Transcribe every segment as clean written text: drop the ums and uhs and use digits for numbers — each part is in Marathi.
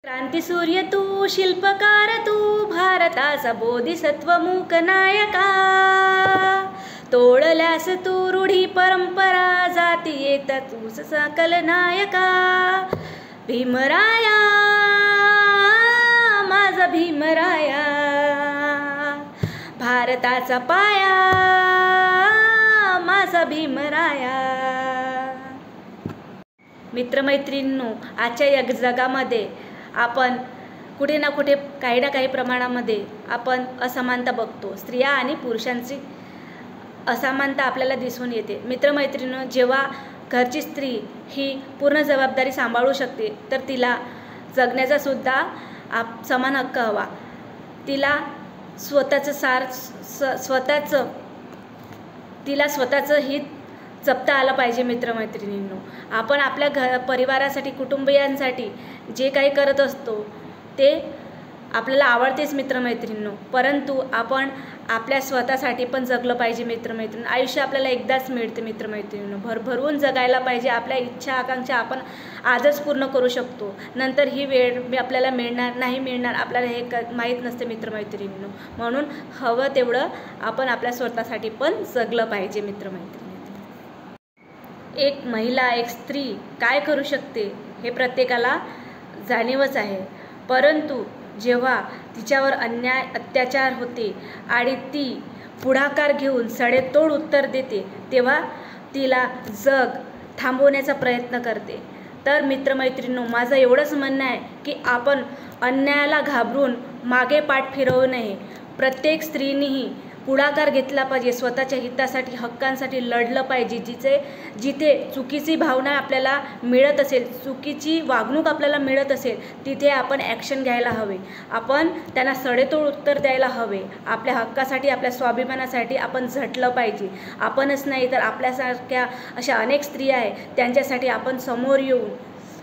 क्रांतिसूर्य तू, शिल्पकार तू, भारताचा बोधिसत्व मूक नायका. तोडल्यास तू रूढी परंपरा, जाती येता तूच सकल नायका. भीमराया माझा भीमराया, भारताचा पाया माझा भीमराया. मित्रमैत्रिणींनो, आजच्या या जगामध्ये आपण कुठे ना कुठे काही ना काही प्रमाणामध्ये आपण असमानता बघतो. स्त्रिया आणि पुरुषांची असमानता आपल्याला दिसून येते. मित्रमैत्रिणींनो, जेव्हा घरची स्त्री ही पूर्ण जबाबदारी सांभाळू शकते तर तिला जगण्याचा सुद्धा समान हक्क हवा. तिला स्वतःचं हित जपता आलं पाहिजे. मित्रमैत्रिणींनो, आपण आपल्या परिवारासाठी, कुटुंबियांसाठी जे काही करत असतो ते आपल्याला आवडतेच मित्रमैत्रिणींनो, परंतु आपण आपल्या स्वतःसाठी पण जगलं पाहिजे. मित्रमैत्रिणी, आयुष्य आपल्याला एकदाच मिळते. मित्रमैत्रिणींनो, भरभरून जगायला पाहिजे. आपल्या इच्छा आकांक्षा आपण आजच पूर्ण करू शकतो, नंतर ही वेळ आपल्याला मिळणार नाही मिळणार आपल्याला हे माहीत नसते. मित्रमैत्रिणींनो, म्हणून हवं तेवढं आपण आपल्या स्वतःसाठी पण जगलं पाहिजे. मित्रमैत्रिणी, एक महिला, एक स्त्री काय करू शकते हे प्रत्येकाला जाणीवच आहे, परंतु जेव्हा तिच्यावर अन्याय अत्याचार होते आणि ती पुढाकार घेऊन सडेतोड उत्तर देते तेव्हा तिला जग थांबवण्याचा प्रयत्न करते. तर मित्रमैत्रिणींनो, माझं एवढंच म्हणणं आहे की आपण अन्यायाला घाबरून मागे पाठ फिरवू नये. प्रत्येक स्त्रीनेही पुढाकार घेतला पाहिजे, स्वतःच्या हितासाठी, हक्कांसाठी लढलं पाहिजे. जिथे चुकीची भावना आपल्याला मिळत असेल, चुकीची वागणूक आपल्याला मिळत असेल, तिथे आपण ॲक्शन घ्यायला हवे. आपण त्यांना सडेतोड उत्तर द्यायला हवे. आपल्या हक्कासाठी, आपल्या स्वाभिमानासाठी आपण झटलं पाहिजे. आपणच नाही तर आपल्यासारख्या अशा अनेक स्त्रिया आहेत, त्यांच्यासाठी आपण समोर येऊन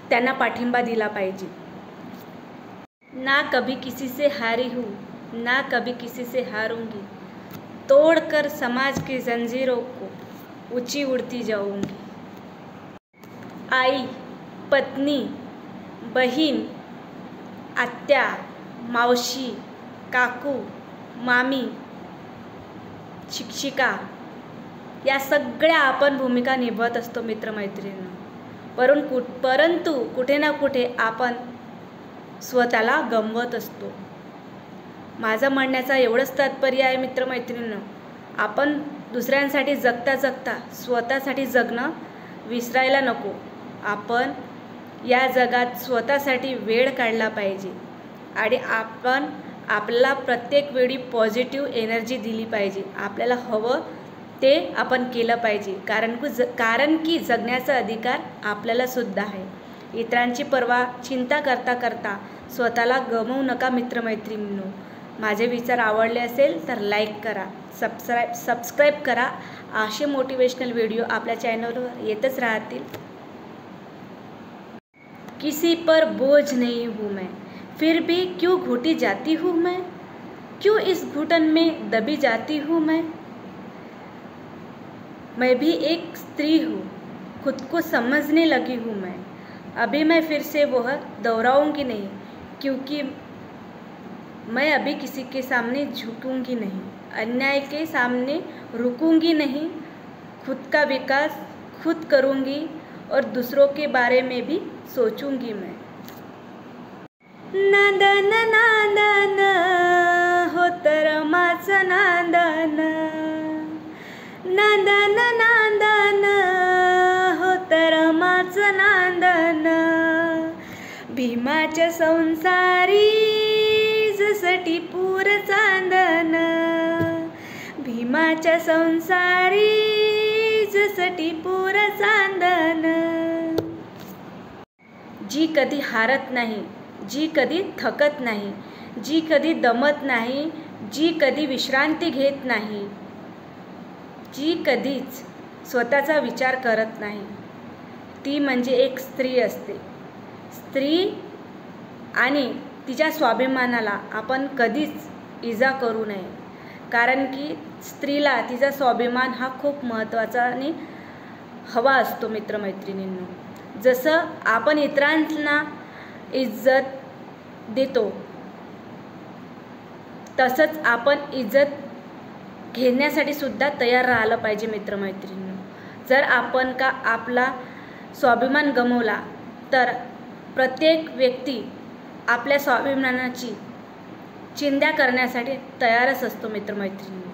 त्यांना पाठिंबा दिला पाहिजे. ना कभी किसी से हारी हूँ, ना कभी किसी से हारूंगी, तोड़कर समाज की जंजीरों को ऊंची उड़ती जाऊंगी. आई, पत्नी, बहीण, आत्या, मावशी, काकू, मामी, शिक्षिका या सगळ्या आपण भूमिका निभावत असतो मित्रमैत्रिणींनो, परंतु कुठे ना कुठे आपण स्वतःला गमवत असतो. माझं म्हणण्याचा एवढंच तात्पर्य आहे मित्रमैत्रिणींनो, आपण दुसऱ्यांसाठी जगता जगता स्वतःसाठी जगणं विसरायला नको. आपण या जगात स्वतःसाठी वेळ काढला पाहिजे आणि आपण आपल्याला प्रत्येक वेळी पॉझिटिव्ह एनर्जी दिली पाहिजे. आपल्याला हवं ते आपण केलं पाहिजे, कारण की जगण्याचा अधिकार आपल्याला सुद्धा आहे. इतरांची पर्वा चिंता करता करता स्वतःला गमवू नका मित्रमैत्रिणींनो. माझे विचार आवडले असेल तर लाईक करा, सबस्क्राईब करा. असे मोटिवेशनल व्हिडिओ आपल्या चॅनलवर येतच राहतील. किसी पर बोझ नहीं हूँ मैं, फिर भी क्यों घुटी जाती हूँ मैं, क्यों इस घुटन में दबी जाती हूँ मैं भी एक स्त्री हूँ, खुद को समझने लगी हूँ मैं. अभी मैं फिर से वह दोहराऊंगी नहीं, क्योंकि मैं अभी किसी के सामने झुकूंगी नहीं, अन्याय के सामने रुकूंगी नहीं. खुद का विकास खुद करूंगी और दूसरों के बारे में भी सोचूंगी मैं. नांदन नांदन होतर माझं नांदन, नांदन नांदन होतर माझं नांदन. भीमाच्या संसारी जसटी पूर चांदन, भीमाच्या संसारी जसटी पूर चांदन. जी कधी हारत नाही, जी कधी थकत नाही, जी कधी दमत नाही, जी कधी विश्रांती घेत नाही, जी कधीच स्वतःचा विचार करत नाही, ती म्हणजे एक स्त्री असते. स्त्री आणि तिच्या स्वाभिमानाला आपण कधीच इजा करू नये, कारण की स्त्रीला तिचा स्वाभिमान हा खूप महत्त्वाचा आणि हवा असतो मित्रमैत्रिणींनो. जसं आपण इतरांना इज्जत देतो तसंच आपण इज्जत घेण्यासाठी सुद्धा तयार राहिलं पाहिजे मित्रमैत्रिणींनो. जर आपण का आपला स्वाभिमान गमावला तर प्रत्येक व्यक्ती आपल्या स्वाभिमानाची चिंध्या करण्यासाठी तयारच असतो मित्रमैत्रिणींनो.